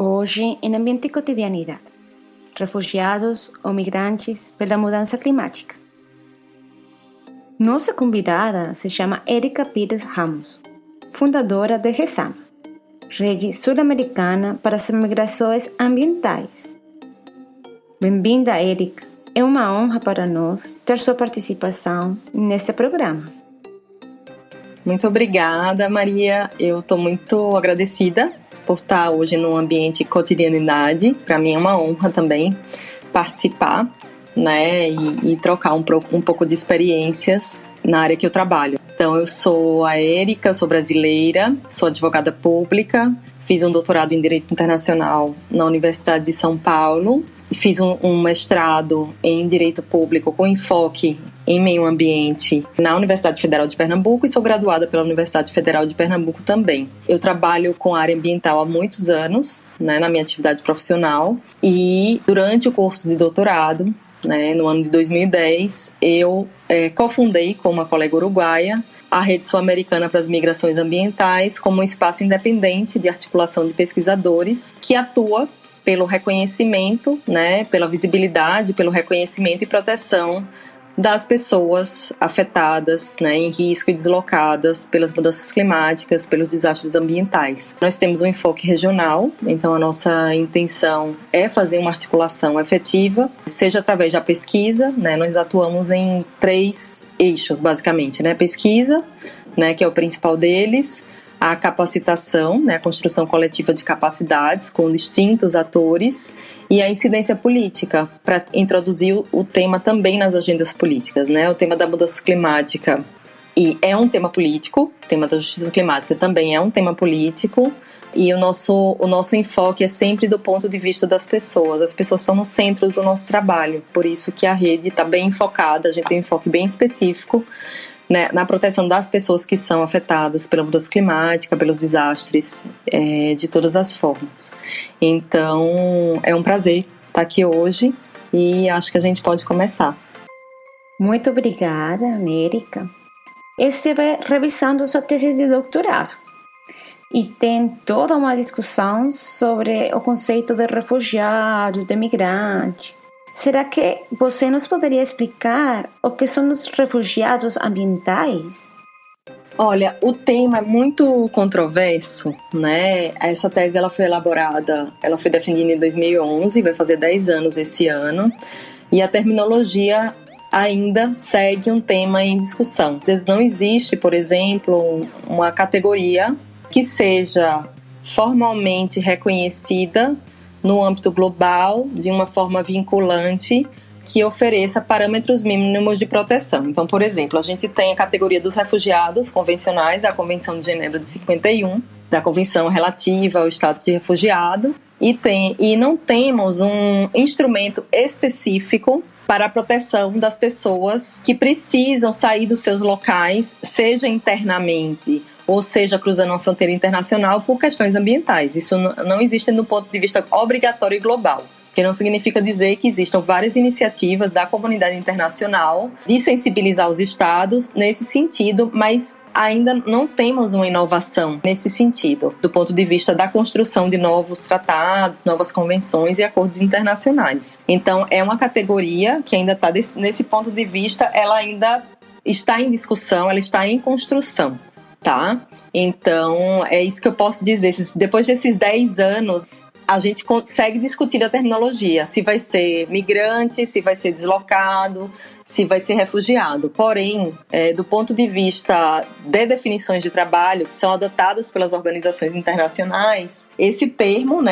Hoje, em Ambiente e Cotidianidade, refugiados ou migrantes pela mudança climática. Nossa convidada se chama Erika Pires Ramos, fundadora de RESAM, Rede Sul-Americana para as Migrações Ambientais. Bem-vinda, Erika. É uma honra para nós ter sua participação neste programa. Muito obrigada, Maria. Eu estou muito agradecida por estar hoje no Ambiente e Cotidianidade. Para mim é uma honra também participar, né, e trocar um pouco de experiências na área que eu trabalho. Então, eu sou a Erika, eu sou brasileira, sou advogada pública, fiz um doutorado em Direito Internacional na Universidade de São Paulo, fiz um mestrado em Direito Público com enfoque em meio ambiente na Universidade Federal de Pernambuco e sou graduada pela Universidade Federal de Pernambuco também. Eu trabalho com a área ambiental há muitos anos, né, na minha atividade profissional, e durante o curso de doutorado, né, no ano de 2010, eu cofundei com uma colega uruguaia a Rede Sul-Americana para as Migrações Ambientais como um espaço independente de articulação de pesquisadores que atua pelo reconhecimento, né, pela visibilidade, pelo reconhecimento e proteção das pessoas afetadas, né, em risco e deslocadas pelas mudanças climáticas, pelos desastres ambientais. Nós temos um enfoque regional, então a nossa intenção é fazer uma articulação efetiva, seja através da pesquisa, né, nós atuamos em 3 eixos, basicamente, né, pesquisa, né, que é o principal deles, a capacitação, né, a construção coletiva de capacidades com distintos atores e a incidência política, para introduzir o tema também nas agendas políticas, né? O tema da mudança climática e é um tema político, o tema da justiça climática também é um tema político, e o nosso enfoque é sempre do ponto de vista das pessoas. As pessoas estão no centro do nosso trabalho, por isso que a rede está bem focada, a gente tem um enfoque bem específico, né, na proteção das pessoas que são afetadas pela mudança climática, pelos desastres, de todas as formas. Então, é um prazer estar aqui hoje e acho que a gente pode começar. Muito obrigada, Erika. Eu estive revisando sua tese de doutorado e tem toda uma discussão sobre o conceito de refugiado, de migrante. Será que você nos poderia explicar o que são os refugiados ambientais? Olha, o tema é muito controverso, né? Essa tese ela foi elaborada, ela foi defendida em 2011, vai fazer 10 anos esse ano, e a terminologia ainda segue um tema em discussão. Não existe, por exemplo, uma categoria que seja formalmente reconhecida no âmbito global, de uma forma vinculante, que ofereça parâmetros mínimos de proteção. Então, por exemplo, a gente tem a categoria dos refugiados convencionais, a Convenção de Genebra de 51, da Convenção relativa ao status de refugiado, e não temos um instrumento específico para a proteção das pessoas que precisam sair dos seus locais, seja internamente ou seja cruzando uma fronteira internacional por questões ambientais. Isso não existe no ponto de vista obrigatório e global, que não significa dizer que existam várias iniciativas da comunidade internacional de sensibilizar os estados nesse sentido, mas ainda não temos uma inovação nesse sentido, do ponto de vista da construção de novos tratados, novas convenções e acordos internacionais. Então, é uma categoria que ainda está, nesse ponto de vista, ela ainda está em discussão, ela está em construção. Tá? Então, é isso que eu posso dizer. Depois desses 10 anos, a gente consegue discutir a terminologia, se vai ser migrante, se vai ser deslocado, se vai ser refugiado. Porém, do ponto de vista de definições de trabalho que são adotadas pelas organizações internacionais, esse termo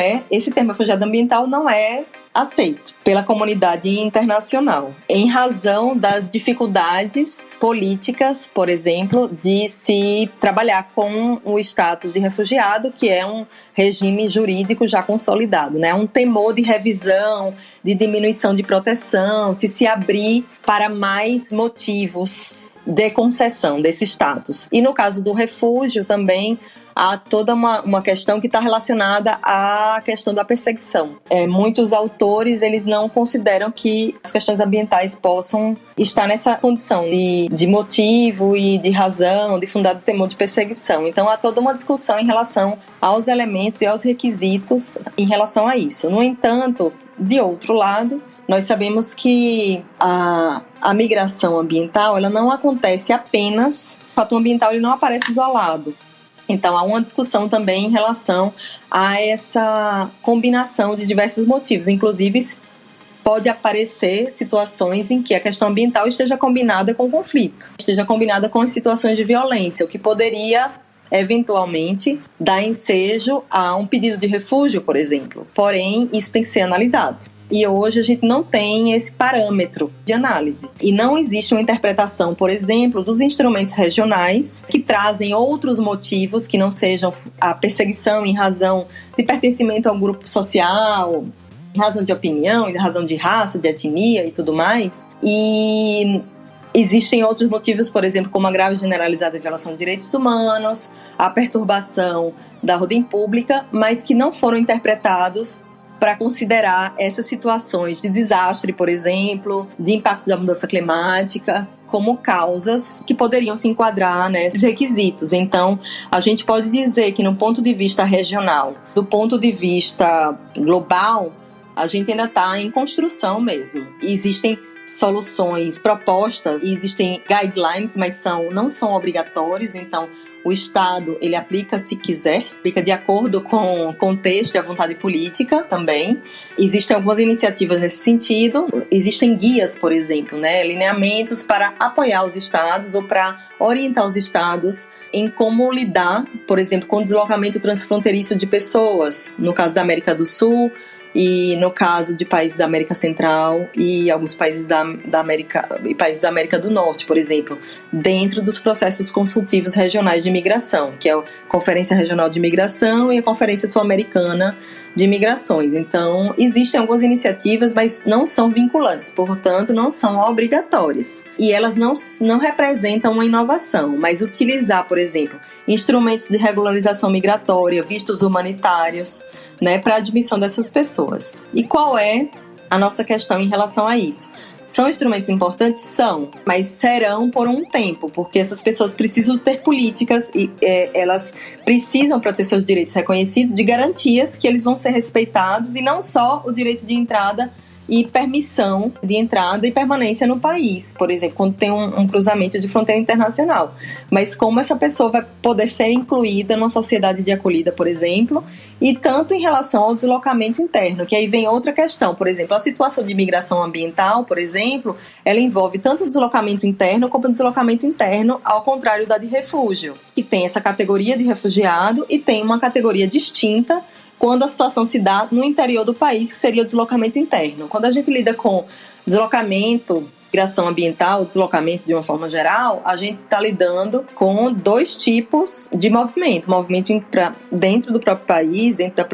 refugiado ambiental não é aceito pela comunidade internacional, em razão das dificuldades políticas, por exemplo, de se trabalhar com o status de refugiado, que é um regime jurídico já consolidado, né? Um temor de revisão, de diminuição de proteção, se abrir para mais motivos de concessão desse status. E no caso do refúgio também, há toda uma questão que está relacionada à questão da perseguição. Muitos autores, eles não consideram que as questões ambientais possam estar nessa condição de motivo e de razão, de fundado temor de perseguição. Então, há toda uma discussão em relação aos elementos e aos requisitos em relação a isso. No entanto, de outro lado, nós sabemos que a migração ambiental, ela não acontece apenas, o fator ambiental ele não aparece isolado. Então, há uma discussão também em relação a essa combinação de diversos motivos. Inclusive, pode aparecer situações em que a questão ambiental esteja combinada com conflito, esteja combinada com as situações de violência, o que poderia, eventualmente, dar ensejo a um pedido de refúgio, por exemplo. Porém, isso tem que ser analisado. E hoje a gente não tem esse parâmetro de análise. E não existe uma interpretação, por exemplo, dos instrumentos regionais que trazem outros motivos que não sejam a perseguição em razão de pertencimento a um grupo social, em razão de opinião, em razão de raça, de etnia e tudo mais. E existem outros motivos, por exemplo, como a grave generalizada violação de direitos humanos, a perturbação da ordem pública, mas que não foram interpretados para considerar essas situações de desastre, por exemplo, de impacto da mudança climática, como causas que poderiam se enquadrar nesses requisitos. Então, a gente pode dizer que, no ponto de vista regional, do ponto de vista global, a gente ainda está em construção mesmo. Existem soluções propostas, existem guidelines, mas não são obrigatórios. Então, o Estado, ele aplica se quiser, aplica de acordo com o contexto e a vontade política também. Existem algumas iniciativas nesse sentido. Existem guias, por exemplo, lineamentos para apoiar os estados ou para orientar os estados em como lidar, por exemplo, com o deslocamento transfronteiriço de pessoas, no caso da América do Sul, e no caso de países da América Central e alguns países da América do Norte, por exemplo, dentro dos processos consultivos regionais de imigração, que é a Conferência Regional de Imigração e a Conferência Sul-Americana de Imigrações. Então, existem algumas iniciativas, mas não são vinculantes, portanto, não são obrigatórias. E elas não representam uma inovação, mas utilizar, por exemplo, instrumentos de regularização migratória, vistos humanitários, para a admissão dessas pessoas. E qual é a nossa questão em relação a isso? São instrumentos importantes? São, mas serão por um tempo, porque essas pessoas precisam ter políticas e elas precisam, para ter seus direitos reconhecidos, de garantias que eles vão ser respeitados, e não só o direito de entrada e permissão de entrada e permanência no país, por exemplo, quando tem um cruzamento de fronteira internacional. Mas como essa pessoa vai poder ser incluída numa sociedade de acolhida, por exemplo, e tanto em relação ao deslocamento interno, que aí vem outra questão. Por exemplo, a situação de imigração ambiental, por exemplo, ela envolve tanto o deslocamento interno como o deslocamento interno, ao contrário da de refúgio, que tem essa categoria de refugiado e tem uma categoria distinta quando a situação se dá no interior do país, que seria o deslocamento interno. Quando a gente lida com deslocamento, migração ambiental, deslocamento de uma forma geral, a gente está lidando com dois tipos de movimento. Movimento dentro do próprio país, dentro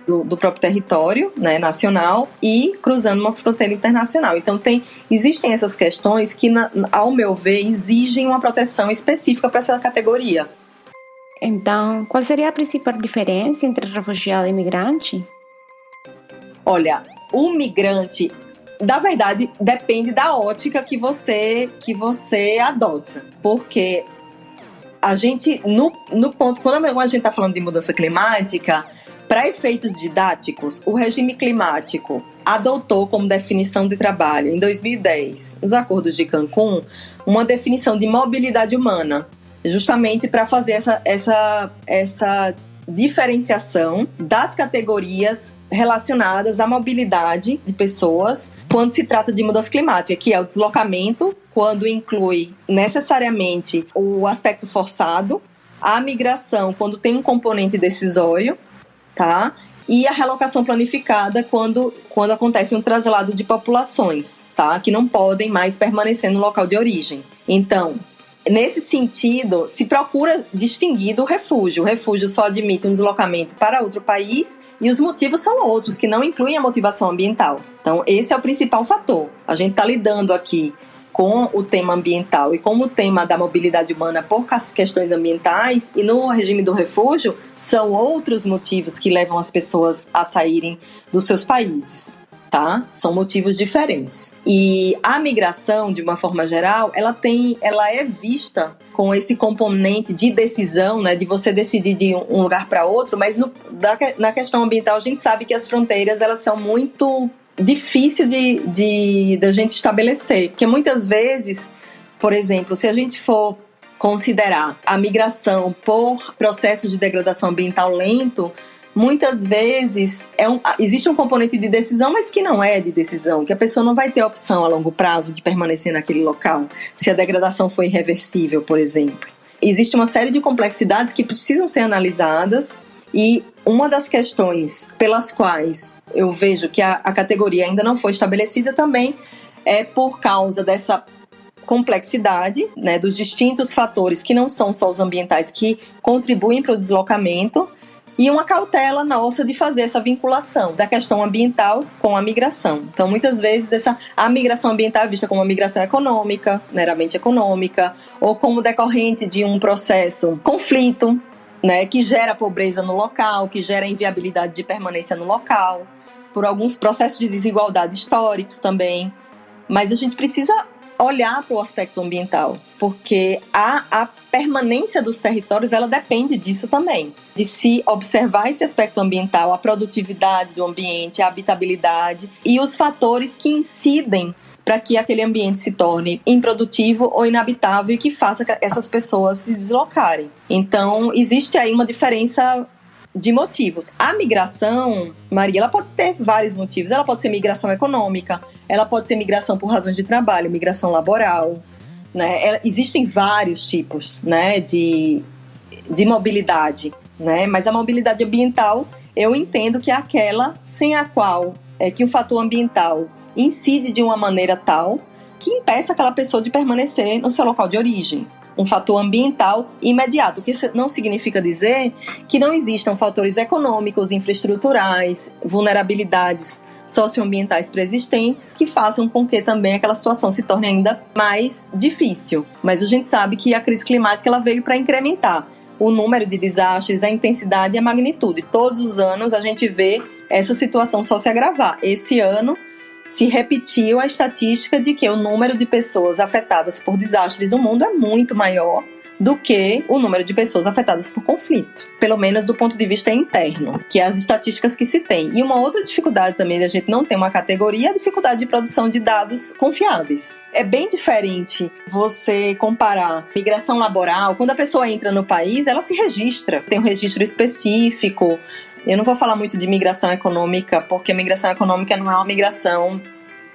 do próprio território nacional, e cruzando uma fronteira internacional. Então, existem essas questões que, ao meu ver, exigem uma proteção específica para essa categoria. Então, qual seria a principal diferença entre refugiado e imigrante? Olha, o migrante, na verdade, depende da ótica que você adota. Porque a gente, no ponto, quando a gente está falando de mudança climática, para efeitos didáticos, o regime climático adotou como definição de trabalho, em 2010, nos acordos de Cancún, uma definição de mobilidade humana, justamente para fazer essa diferenciação das categorias relacionadas à mobilidade de pessoas quando se trata de mudança climática, que é o deslocamento, quando inclui necessariamente o aspecto forçado, a migração, quando tem um componente decisório, tá? E a relocação planificada, quando acontece um traslado de populações, tá? Que não podem mais permanecer no local de origem. Então, nesse sentido, se procura distinguir do refúgio. O refúgio só admite um deslocamento para outro país e os motivos são outros, que não incluem a motivação ambiental. Então, esse é o principal fator. A gente está lidando aqui com o tema ambiental e com o tema da mobilidade humana por questões ambientais, e no regime do refúgio são outros motivos que levam as pessoas a saírem dos seus países. Tá? São motivos diferentes. E a migração, de uma forma geral, ela é vista com esse componente de decisão, né, de você decidir de um lugar para outro, mas na questão ambiental a gente sabe que as fronteiras elas são muito difíceis de gente estabelecer, porque muitas vezes, por exemplo, se a gente for considerar a migração por processo de degradação ambiental lento, muitas vezes existe um componente de decisão, mas que não é de decisão, que a pessoa não vai ter opção a longo prazo de permanecer naquele local, se a degradação for irreversível, por exemplo. Existe uma série de complexidades que precisam ser analisadas, e uma das questões pelas quais eu vejo que a categoria ainda não foi estabelecida também é por causa dessa complexidade, né, dos distintos fatores que não são só os ambientais que contribuem para o deslocamento, e uma cautela nossa de fazer essa vinculação da questão ambiental com a migração. Então, muitas vezes, a migração ambiental é vista como uma migração econômica, meramente econômica, ou como decorrente de um processo conflito, né, que gera pobreza no local, que gera inviabilidade de permanência no local, por alguns processos de desigualdade históricos também. Mas a gente precisa olhar para o aspecto ambiental, porque a permanência dos territórios ela depende disso também, de se observar esse aspecto ambiental, a produtividade do ambiente, a habitabilidade e os fatores que incidem para que aquele ambiente se torne improdutivo ou inabitável e que faça essas pessoas se deslocarem. Então, existe aí uma diferença de motivos. A migração, Maria, ela pode ter vários motivos. Ela pode ser migração econômica, ela pode ser migração por razões de trabalho, migração laboral, né? Existem vários tipos, né, de mobilidade, né? Mas a mobilidade ambiental, eu entendo que é aquela sem a qual que o fator ambiental incide de uma maneira tal que impeça aquela pessoa de permanecer no seu local de origem. Um fator ambiental imediato, o que não significa dizer que não existam fatores econômicos, infraestruturais, vulnerabilidades socioambientais preexistentes que façam com que também aquela situação se torne ainda mais difícil. Mas a gente sabe que a crise climática ela veio para incrementar o número de desastres, a intensidade e a magnitude. Todos os anos a gente vê essa situação só se agravar. Esse ano se repetiu a estatística de que o número de pessoas afetadas por desastres no mundo é muito maior do que o número de pessoas afetadas por conflito, pelo menos do ponto de vista interno, que é as estatísticas que se tem. E uma outra dificuldade também da gente não ter uma categoria é a dificuldade de produção de dados confiáveis. É bem diferente você comparar migração laboral, quando a pessoa entra no país, ela se registra, tem um registro específico. Eu não vou falar muito de migração econômica, porque a migração econômica não é uma migração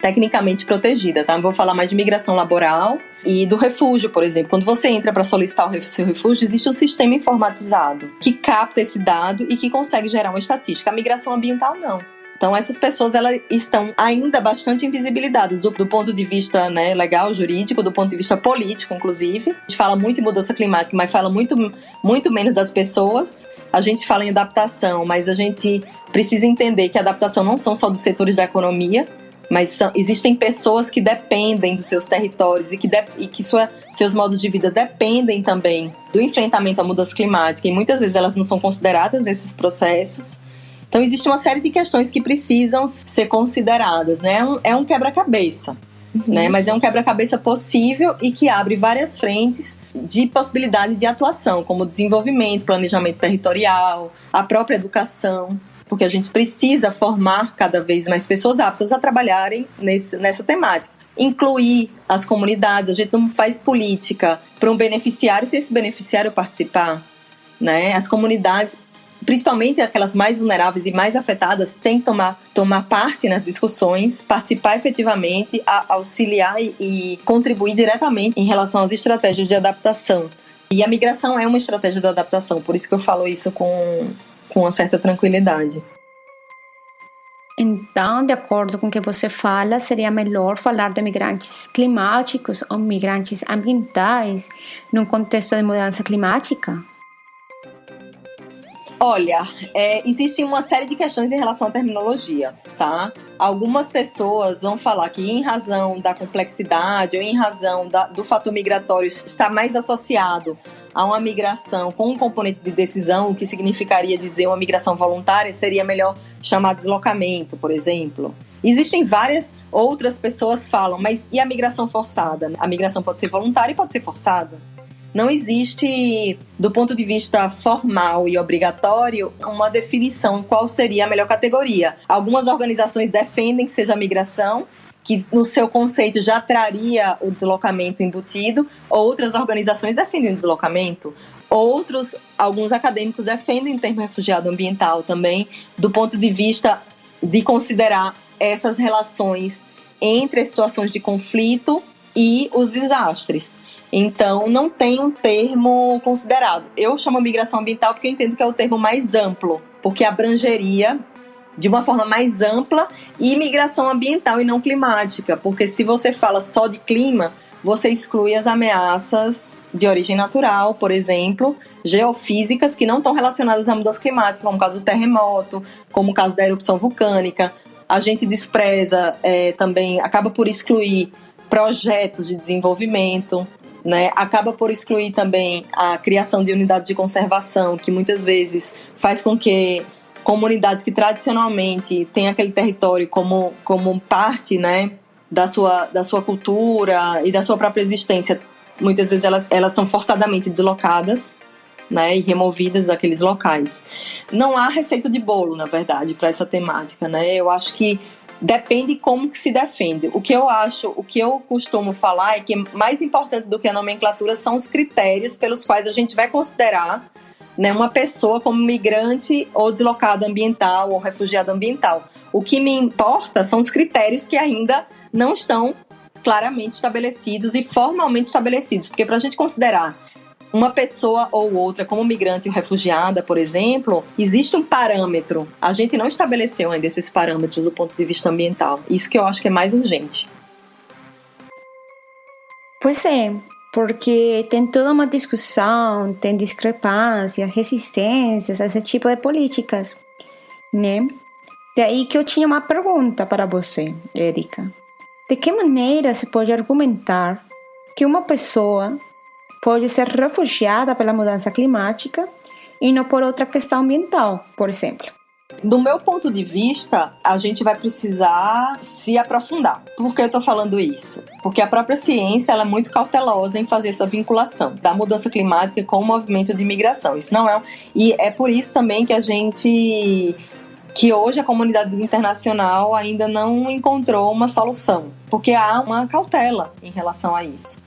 tecnicamente protegida, tá? Eu vou falar mais de migração laboral e do refúgio, por exemplo. Quando você entra para solicitar o seu refúgio, existe um sistema informatizado que capta esse dado e que consegue gerar uma estatística. A migração ambiental, não. Então, essas pessoas elas estão ainda bastante invisibilizadas do ponto de vista, né, legal, jurídico, do ponto de vista político, inclusive. A gente fala muito em mudança climática, mas fala muito menos das pessoas. A gente fala em adaptação, mas a gente precisa entender que a adaptação não são só dos setores da economia, mas existem pessoas que dependem dos seus territórios e que seus modos de vida dependem também do enfrentamento à mudança climática, e muitas vezes elas não são consideradas nesses processos. Então, existe uma série de questões que precisam ser consideradas, né? É um quebra-cabeça, né? Mas é um quebra-cabeça possível e que abre várias frentes de possibilidade de atuação, como desenvolvimento, planejamento territorial, a própria educação, porque a gente precisa formar cada vez mais pessoas aptas a trabalharem nessa temática. Incluir as comunidades, a gente não faz política para um beneficiário se esse beneficiário participar, né? As comunidades, principalmente aquelas mais vulneráveis e mais afetadas, têm que tomar parte nas discussões, participar efetivamente, auxiliar e contribuir diretamente em relação às estratégias de adaptação. E a migração é uma estratégia de adaptação, por isso que eu falo isso com uma certa tranquilidade. Então, de acordo com o que você fala, seria melhor falar de migrantes climáticos ou migrantes ambientais num contexto de mudança climática? Olha, existe uma série de questões em relação à terminologia, tá? Algumas pessoas vão falar que em razão da complexidade ou em razão do fator migratório está mais associado a uma migração com um componente de decisão, o que significaria dizer uma migração voluntária, seria melhor chamar deslocamento, por exemplo. Existem várias outras pessoas que falam, mas e a migração forçada? A migração pode ser voluntária e pode ser forçada. Não existe, do ponto de vista formal e obrigatório, uma definição qual seria a melhor categoria. Algumas organizações defendem que seja a migração, que no seu conceito já traria o deslocamento embutido. Outras organizações defendem o deslocamento. Alguns acadêmicos defendem o termo refugiado ambiental também, do ponto de vista de considerar essas relações entre as situações de conflito e os desastres. Então, não tem um termo considerado. Eu chamo migração ambiental porque eu entendo que é o termo mais amplo, porque abrangeria de uma forma mais ampla e migração ambiental e não climática, porque se você fala só de clima, você exclui as ameaças de origem natural, por exemplo, geofísicas que não estão relacionadas à mudança climática, como o caso do terremoto, como o caso da erupção vulcânica. A gente despreza também, acaba por excluir projetos de desenvolvimento, né? Acaba por excluir também a criação de unidades de conservação, que muitas vezes faz com que comunidades que tradicionalmente têm aquele território como parte, né, da sua cultura e da sua própria existência, muitas vezes elas são forçadamente deslocadas, né, e removidas daqueles locais. Não há receita de bolo, na verdade, para essa temática, né? Eu acho que depende como que se defende. O que eu costumo falar é que mais importante do que a nomenclatura são os critérios pelos quais a gente vai considerar, né, uma pessoa como migrante ou deslocado ambiental ou refugiado ambiental. O que me importa são os critérios que ainda não estão claramente estabelecidos e formalmente estabelecidos, porque para a gente considerar uma pessoa ou outra como migrante ou refugiada, por exemplo, existe um parâmetro. A gente não estabeleceu ainda esses parâmetros do ponto de vista ambiental. Isso que eu acho que é mais urgente. Pois é, porque tem toda uma discussão, tem discrepâncias, resistências a esse tipo de políticas, né? Daí que eu tinha uma pergunta para você, Érica. De que maneira se pode argumentar que uma pessoa pode ser refugiada pela mudança climática e não por outra questão ambiental, por exemplo? Do meu ponto de vista, a gente vai precisar se aprofundar. Por que eu estou falando isso? Porque a própria ciência ela é muito cautelosa em fazer essa vinculação da mudança climática com o movimento de migração. Isso não é... E é por isso também que hoje a comunidade internacional ainda não encontrou uma solução, porque há uma cautela em relação a isso.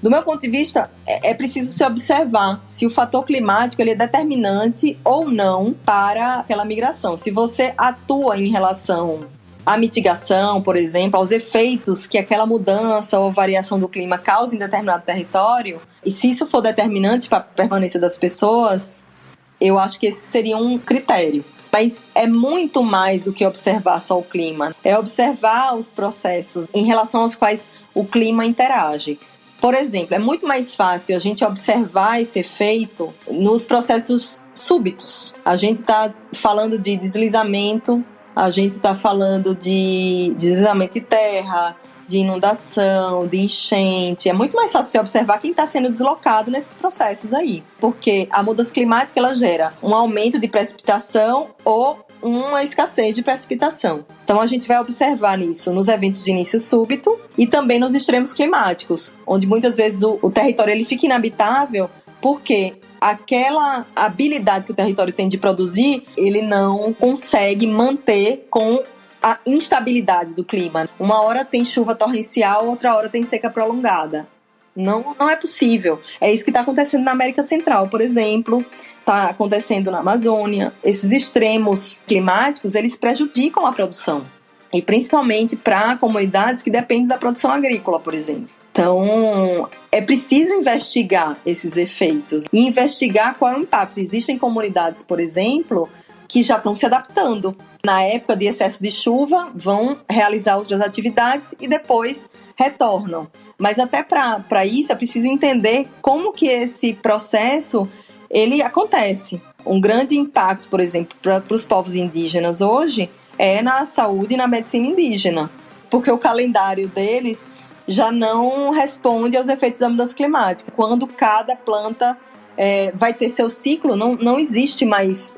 Do meu ponto de vista, é preciso se observar se o fator climático ele é determinante ou não para aquela migração. Se você atua em relação à mitigação, por exemplo, aos efeitos que aquela mudança ou variação do clima causa em determinado território, e se isso for determinante para a permanência das pessoas, eu acho que esse seria um critério. Mas é muito mais do que observar só o clima. É observar os processos em relação aos quais o clima interage. Por exemplo, é muito mais fácil a gente observar esse efeito nos processos súbitos. A gente está falando de deslizamento, a gente está falando de deslizamento de terra, de inundação, de enchente. É muito mais fácil você observar quem está sendo deslocado nesses processos aí. Porque a mudança climática ela gera um aumento de precipitação ou uma escassez de precipitação. Então a gente vai observar nisso nos eventos de início súbito e também nos extremos climáticos, onde muitas vezes o território ele fica inabitável porque aquela habilidade que o território tem de produzir, ele não consegue manter com a instabilidade do clima. Uma hora tem chuva torrencial, outra hora tem seca prolongada. Não é possível. É isso que está acontecendo na América Central, por exemplo. Está acontecendo na Amazônia. Esses extremos climáticos, eles prejudicam a produção. E principalmente para comunidades que dependem da produção agrícola, por exemplo. Então, é preciso investigar esses efeitos. E investigar qual é o impacto. Existem comunidades, por exemplo, que já estão se adaptando. Na época de excesso de chuva, vão realizar outras atividades e depois retornam. Mas até para isso é preciso entender como que esse processo ele acontece. Um grande impacto, por exemplo, para os povos indígenas hoje é na saúde e na medicina indígena, porque o calendário deles já não responde aos efeitos da mudança climática. Quando cada planta vai ter seu ciclo, não existe mais,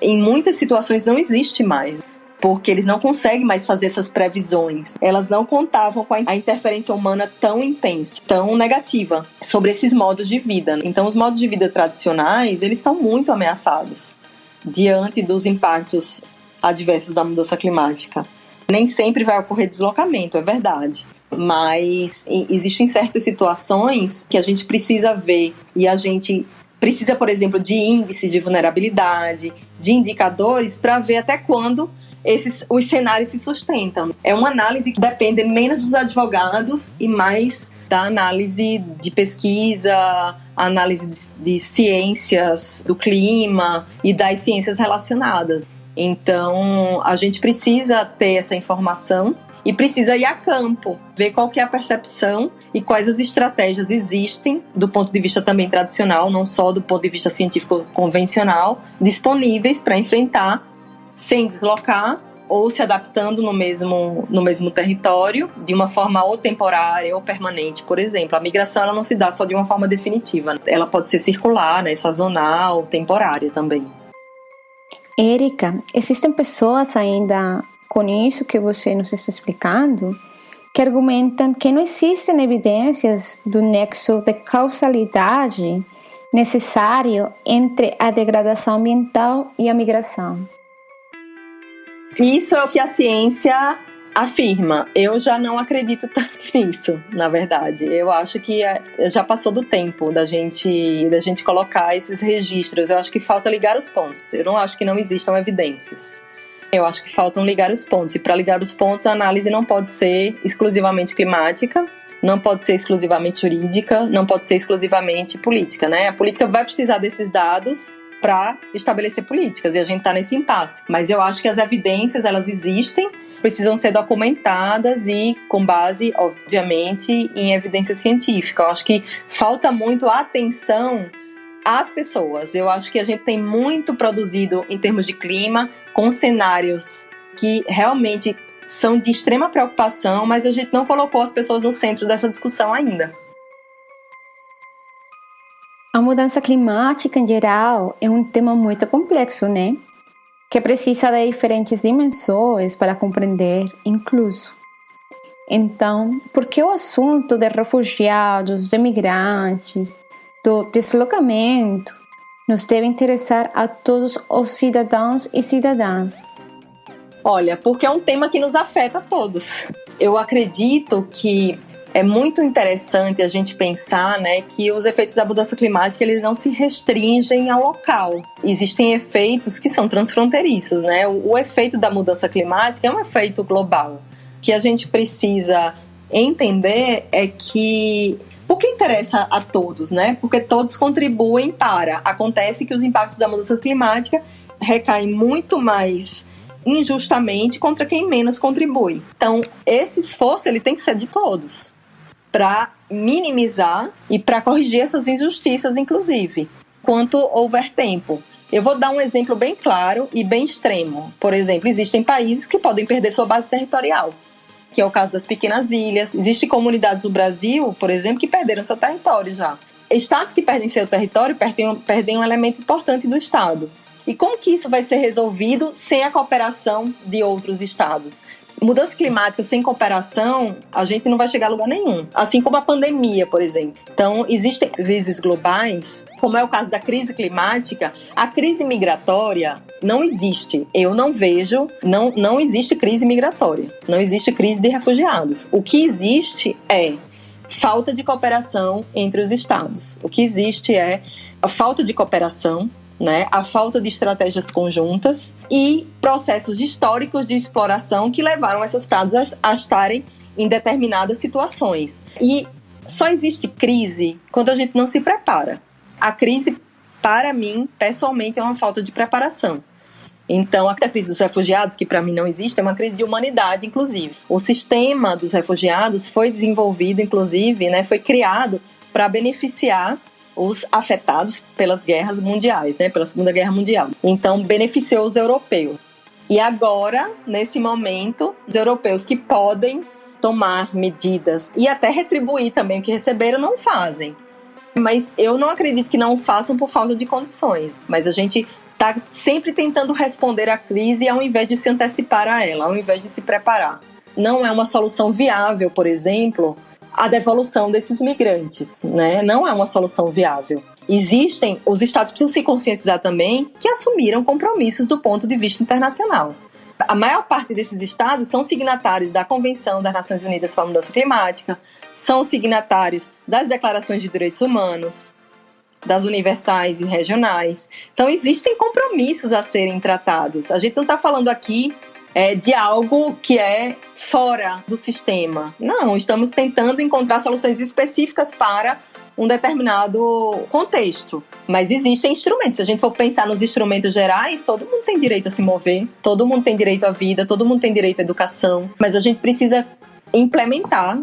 em muitas situações não existe mais, porque eles não conseguem mais fazer essas previsões. Elas não contavam com a interferência humana tão intensa, tão negativa sobre esses modos de vida. Então, os modos de vida tradicionais, eles estão muito ameaçados diante dos impactos adversos da mudança climática. Nem sempre vai ocorrer deslocamento, é verdade. Mas existem certas situações que a gente precisa ver, e a gente precisa, por exemplo, de índice de vulnerabilidade, de indicadores para ver até quando os cenários se sustentam. É uma análise que depende menos dos advogados e mais da análise de pesquisa, análise de ciências do clima e das ciências relacionadas. Então, a gente precisa ter essa informação e precisa ir a campo, ver qual que é a percepção e quais as estratégias existem do ponto de vista também tradicional, não só do ponto de vista científico convencional, disponíveis para enfrentar sem deslocar ou se adaptando no mesmo território de uma forma ou temporária ou permanente. Por exemplo, a migração ela não se dá só de uma forma definitiva, ela pode ser circular, né, sazonal, temporária também. Érica, existem pessoas ainda com isso que você nos está explicando que argumentam que não existem evidências do nexo de causalidade necessário entre a degradação ambiental e a migração. Isso é o que a ciência afirma. Eu já não acredito tanto nisso, na verdade. Eu acho que já passou do tempo da gente colocar esses registros. Eu acho que falta ligar os pontos. Eu não acho que não existam evidências. Eu acho que faltam ligar os pontos. E para ligar os pontos, a análise não pode ser exclusivamente climática, não pode ser exclusivamente jurídica, não pode ser exclusivamente política, né? A política vai precisar desses dados para estabelecer políticas, e a gente está nesse impasse. Mas eu acho que as evidências, elas existem, precisam ser documentadas e com base, obviamente, em evidência científica. Eu acho que falta muito atenção às pessoas. Eu acho que a gente tem muito produzido em termos de clima, com cenários que realmente são de extrema preocupação, mas a gente não colocou as pessoas no centro dessa discussão ainda. A mudança climática, em geral, é um tema muito complexo, né? Que precisa de diferentes dimensões para compreender, incluso. Então, por que o assunto de refugiados, de migrantes, do deslocamento nos deve interessar a todos os cidadãos e cidadãs? Olha, porque é um tema que nos afeta a todos. Eu acredito que é muito interessante a gente pensar, né, que os efeitos da mudança climática eles não se restringem ao local. Existem efeitos que são transfronteiriços, né? O efeito da mudança climática é um efeito global. O que a gente precisa entender é que o que interessa a todos, né? Porque todos contribuem para. Acontece que os impactos da mudança climática recaem muito mais injustamente contra quem menos contribui. Então, esse esforço ele tem que ser de todos, para minimizar e para corrigir essas injustiças, inclusive, quanto houver tempo. Eu vou dar um exemplo bem claro e bem extremo. Por exemplo, existem países que podem perder sua base territorial, que é o caso das pequenas ilhas. Existem comunidades no Brasil, por exemplo, que perderam seu território já. Estados que perdem seu território perdem um elemento importante do Estado. E como que isso vai ser resolvido sem a cooperação de outros estados? Mudança climática sem cooperação, a gente não vai chegar a lugar nenhum. Assim como a pandemia, por exemplo. Então, existem crises globais, como é o caso da crise climática. A crise migratória não existe. Eu não vejo, não existe crise migratória. Não existe crise de refugiados. O que existe é falta de cooperação entre os estados. O que existe é a falta de cooperação, né, a falta de estratégias conjuntas e processos históricos de exploração que levaram essas estados a estarem em determinadas situações. E só existe crise quando a gente não se prepara. A crise, para mim, pessoalmente, é uma falta de preparação. Então, a crise dos refugiados, que para mim não existe, é uma crise de humanidade, inclusive. O sistema dos refugiados foi desenvolvido, inclusive, né, foi criado para beneficiar os afetados pelas guerras mundiais, né, pela Segunda Guerra Mundial. Então, beneficiou os europeus. E agora, nesse momento, os europeus que podem tomar medidas e até retribuir também o que receberam, não fazem. Mas eu não acredito que não façam por falta de condições. Mas a gente está sempre tentando responder à crise ao invés de se antecipar a ela, ao invés de se preparar. Não é uma solução viável, por exemplo, a devolução desses migrantes, né? Não é uma solução viável. Os estados precisam se conscientizar também que assumiram compromissos do ponto de vista internacional. A maior parte desses estados são signatários da Convenção das Nações Unidas para a Mudança Climática, são signatários das declarações de direitos humanos, das universais e regionais. Então, existem compromissos a serem tratados. A gente não está falando aqui de algo que é fora do sistema. Não, estamos tentando encontrar soluções específicas para um determinado contexto. Mas existem instrumentos. Se a gente for pensar nos instrumentos gerais, todo mundo tem direito a se mover, todo mundo tem direito à vida, todo mundo tem direito à educação. Mas a gente precisa implementar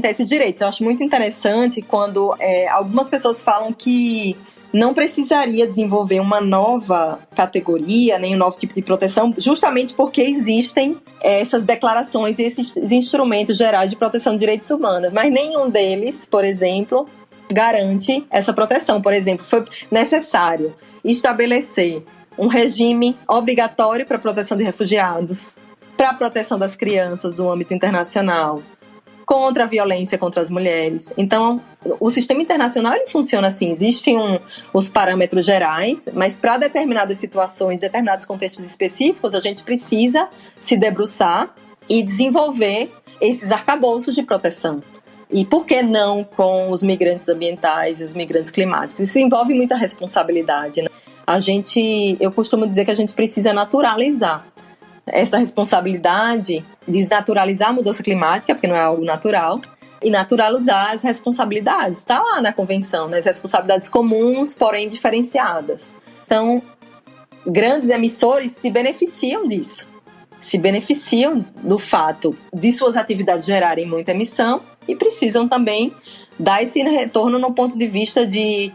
esses direitos. Eu acho muito interessante quando algumas pessoas falam que não precisaria desenvolver uma nova categoria, nem um novo tipo de proteção, justamente porque existem essas declarações e esses instrumentos gerais de proteção de direitos humanos. Mas nenhum deles, por exemplo, garante essa proteção. Por exemplo, foi necessário estabelecer um regime obrigatório para a proteção de refugiados, para a proteção das crianças no âmbito internacional, contra a violência contra as mulheres. Então, o sistema internacional ele funciona assim, existem os parâmetros gerais, mas para determinadas situações, determinados contextos específicos, a gente precisa se debruçar e desenvolver esses arcabouços de proteção. E por que não com os migrantes ambientais e os migrantes climáticos? Isso envolve muita responsabilidade, né? Eu costumo dizer que a gente precisa naturalizar essa responsabilidade, desnaturalizar a mudança climática, porque não é algo natural, e naturalizar as responsabilidades. Está lá na convenção, né? As responsabilidades comuns, porém diferenciadas. Então, grandes emissores se beneficiam disso. Se beneficiam do fato de suas atividades gerarem muita emissão e precisam também dar esse retorno no ponto de vista de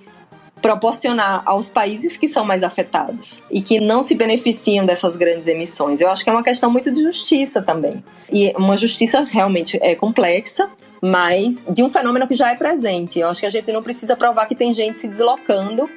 proporcionar aos países que são mais afetados e que não se beneficiam dessas grandes emissões. Eu acho que é uma questão muito de justiça também. E uma justiça realmente complexa, mas de um fenômeno que já é presente. Eu acho que a gente não precisa provar que tem gente se deslocando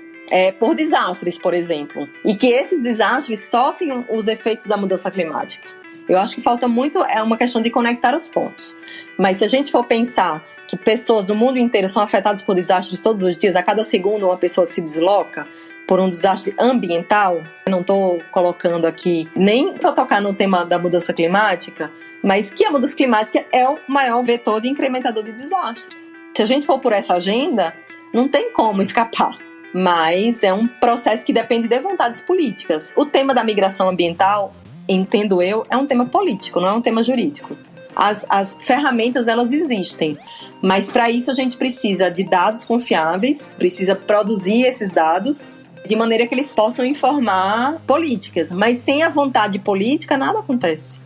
por desastres, por exemplo. E que esses desastres sofrem os efeitos da mudança climática. Eu acho que falta muito, é uma questão de conectar os pontos. Mas se a gente for pensar que pessoas do mundo inteiro são afetadas por desastres todos os dias, a cada segundo uma pessoa se desloca por um desastre ambiental, eu não estou colocando aqui, nem para tocar no tema da mudança climática, mas que a mudança climática é o maior vetor de incrementador de desastres. Se a gente for por essa agenda, não tem como escapar. Mas é um processo que depende de vontades políticas. O tema da migração ambiental, entendo eu, é um tema político, não é um tema jurídico. As ferramentas, elas existem, mas para isso a gente precisa de dados confiáveis, precisa produzir esses dados de maneira que eles possam informar políticas, mas sem a vontade política nada acontece.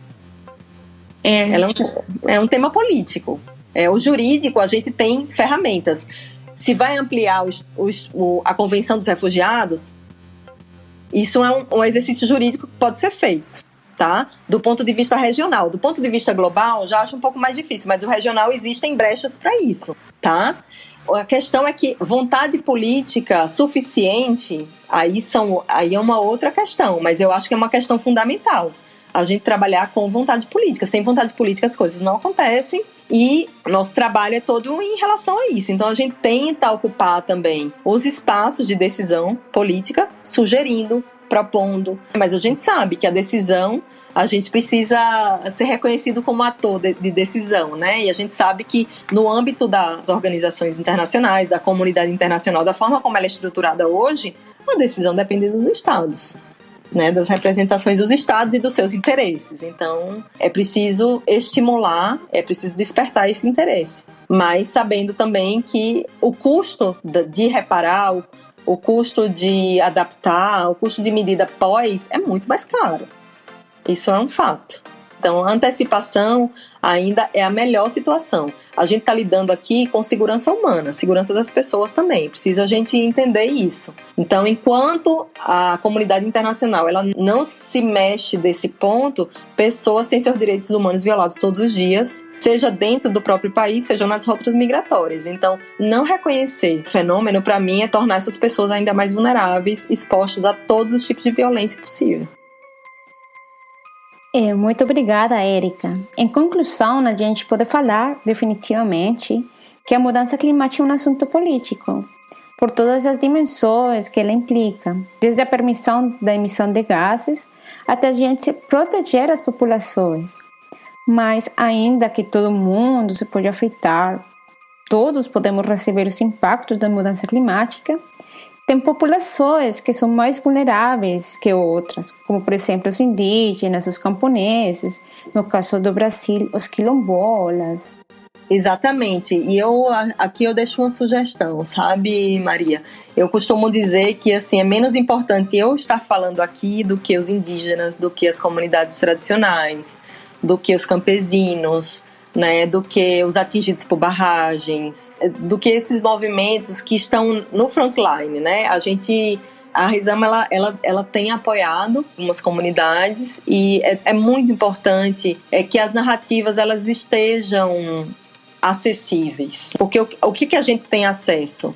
É um tema político. O jurídico, a gente tem ferramentas. Se vai ampliar a Convenção dos Refugiados, isso é um exercício jurídico que pode ser feito. Tá? Do ponto de vista regional. Do ponto de vista global, já acho um pouco mais difícil, mas do regional existem brechas para isso, tá? A questão é que vontade política suficiente, aí é uma outra questão, mas eu acho que é uma questão fundamental. A gente trabalhar com vontade política. Sem vontade política as coisas não acontecem e nosso trabalho é todo em relação a isso. Então a gente tenta ocupar também os espaços de decisão política, sugerindo, propondo, mas a gente sabe que a decisão, a gente precisa ser reconhecido como ator de decisão, né? E a gente sabe que no âmbito das organizações internacionais, da comunidade internacional, da forma como ela é estruturada hoje, a decisão depende dos estados, né? Das representações dos estados e dos seus interesses. Então, é preciso estimular, é preciso despertar esse interesse, mas sabendo também que o custo de reparar, o custo de adaptar, o custo de medida pós é muito mais caro. Isso é um fato. Então, a antecipação ainda é a melhor situação. A gente está lidando aqui com segurança humana, segurança das pessoas também. Precisa a gente entender isso. Então, enquanto a comunidade internacional ela não se mexe desse ponto, pessoas têm seus direitos humanos violados todos os dias, seja dentro do próprio país, seja nas rotas migratórias. Então, não reconhecer o fenômeno, para mim, é tornar essas pessoas ainda mais vulneráveis, expostas a todos os tipos de violência possível. Muito obrigada, Érica. Em conclusão, a gente pode falar definitivamente que a mudança climática é um assunto político, por todas as dimensões que ela implica, desde a permissão da emissão de gases até a gente proteger as populações. Mas ainda que todo mundo se pode afetar, todos podemos receber os impactos da mudança climática, tem populações que são mais vulneráveis que outras, como por exemplo os indígenas, os camponeses, no caso do Brasil, os quilombolas. Exatamente, e aqui eu deixo uma sugestão, sabe, Maria? Eu costumo dizer que assim, é menos importante eu estar falando aqui do que os indígenas, do que as comunidades tradicionais, do que os campesinos, né, do que os atingidos por barragens, do que esses movimentos que estão no frontline, né? A Risama ela tem apoiado algumas comunidades e é muito importante que as narrativas elas estejam acessíveis, porque o que a gente tem acesso?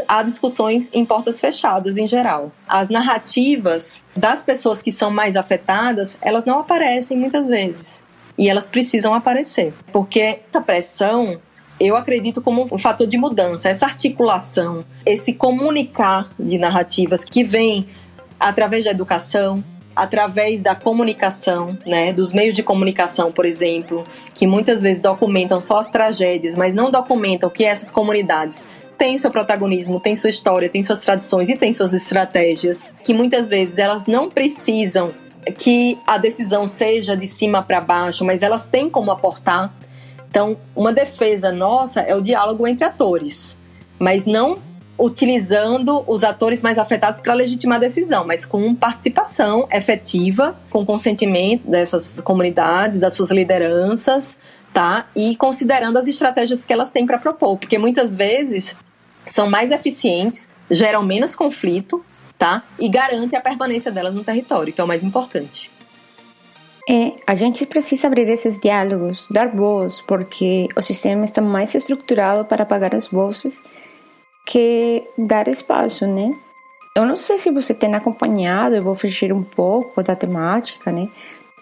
A discussões em portas fechadas em geral. As narrativas das pessoas que são mais afetadas, elas não aparecem muitas vezes. E elas precisam aparecer, porque essa pressão, eu acredito como um fator de mudança, essa articulação, esse comunicar de narrativas que vem através da educação, através da comunicação, né, dos meios de comunicação, por exemplo, que muitas vezes documentam só as tragédias, mas não documentam que essas comunidades têm seu protagonismo, têm sua história, têm suas tradições e têm suas estratégias, que muitas vezes elas não precisam que a decisão seja de cima para baixo, mas elas têm como aportar. Então, uma defesa nossa é o diálogo entre atores, mas não utilizando os atores mais afetados para legitimar a decisão, mas com participação efetiva, com consentimento dessas comunidades, das suas lideranças, tá? E considerando as estratégias que elas têm para propor, porque muitas vezes são mais eficientes, geram menos conflito, tá? E garante a permanência delas no território, que é o mais importante. A gente precisa abrir esses diálogos, dar voz, porque o sistema está mais estruturado para apagar as vozes que dar espaço, né? Eu não sei se você tem acompanhado, eu vou fugir um pouco da temática, né?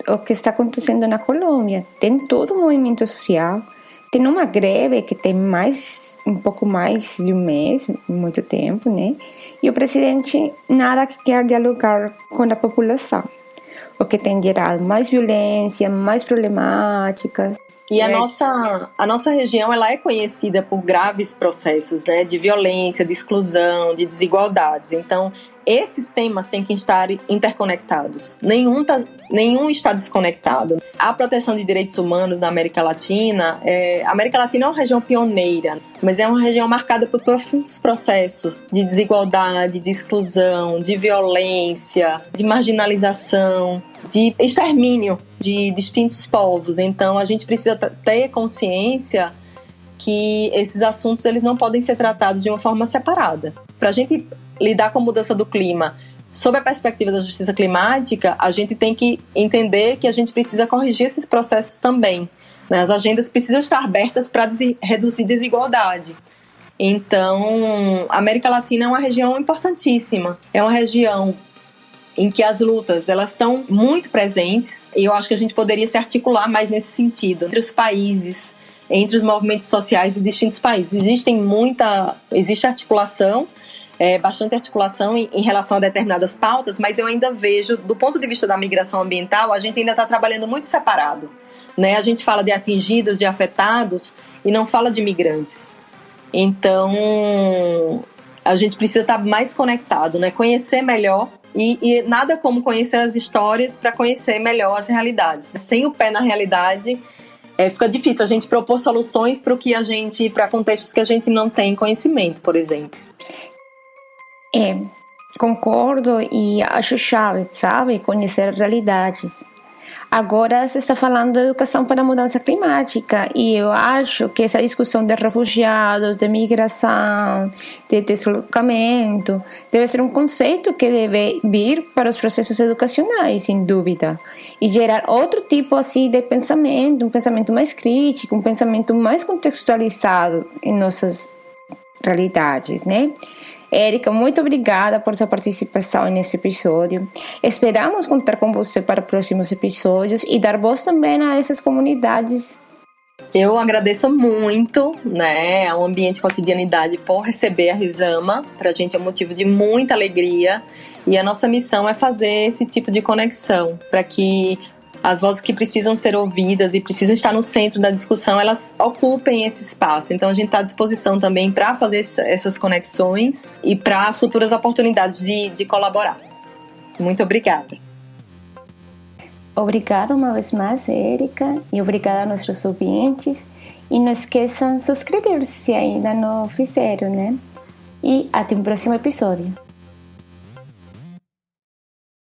O que está acontecendo na Colômbia. Tem todo um movimento social, tem uma greve que tem um pouco mais de um mês, muito tempo, né? E o presidente nada que quer dialogar com a população, o que tem gerado mais violência, mais problemáticas. E a nossa região ela é conhecida por graves processos, né, de violência, de exclusão, de desigualdades. Então, esses temas têm que estar interconectados. Nenhum está desconectado. A proteção de direitos humanos na América Latina, a América Latina é uma região pioneira, mas é uma região marcada por profundos processos de desigualdade, de exclusão, de violência, de marginalização, de extermínio de distintos povos. Então, a gente precisa ter consciência que esses assuntos eles não podem ser tratados de uma forma separada. Para a gente lidar com a mudança do clima sob a perspectiva da justiça climática, a gente tem que entender que a gente precisa corrigir esses processos também, né? As agendas precisam estar abertas para reduzir desigualdade. Então, a América Latina é uma região importantíssima. É uma região em que as lutas elas estão muito presentes e eu acho que a gente poderia se articular mais nesse sentido entre os países, entre os movimentos sociais de distintos países. Existe articulação, bastante articulação em relação a determinadas pautas, mas eu ainda vejo, do ponto de vista da migração ambiental, a gente ainda está trabalhando muito separado, né? A gente fala de atingidos, de afetados e não fala de migrantes. Então, a gente precisa estar mais conectado, né? Conhecer melhor e nada como conhecer as histórias para conhecer melhor as realidades. Sem o pé na realidade, fica difícil a gente propor soluções para contextos que a gente não tem conhecimento, por exemplo. Concordo e acho chave, sabe? Conhecer realidades. Agora se está falando de educação para a mudança climática e eu acho que essa discussão de refugiados, de migração, de deslocamento, deve ser um conceito que deve vir para os processos educacionais, sem dúvida, e gerar outro tipo assim de pensamento, um pensamento mais crítico, um pensamento mais contextualizado em nossas realidades, né? Érica, muito obrigada por sua participação nesse episódio. Esperamos contar com você para próximos episódios e dar voz também a essas comunidades. Eu agradeço muito, né, ao Ambiente Cotidianidade por receber a Rizama. Para a gente é um motivo de muita alegria e a nossa missão é fazer esse tipo de conexão para que as vozes que precisam ser ouvidas e precisam estar no centro da discussão, elas ocupem esse espaço. Então a gente está à disposição também para fazer essas conexões e para futuras oportunidades de colaborar. Muito obrigada. Obrigada uma vez mais, Érica, e obrigada a nossos ouvintes. E não esqueçam de subscrever-se se ainda não fizeram, né? E até o próximo episódio.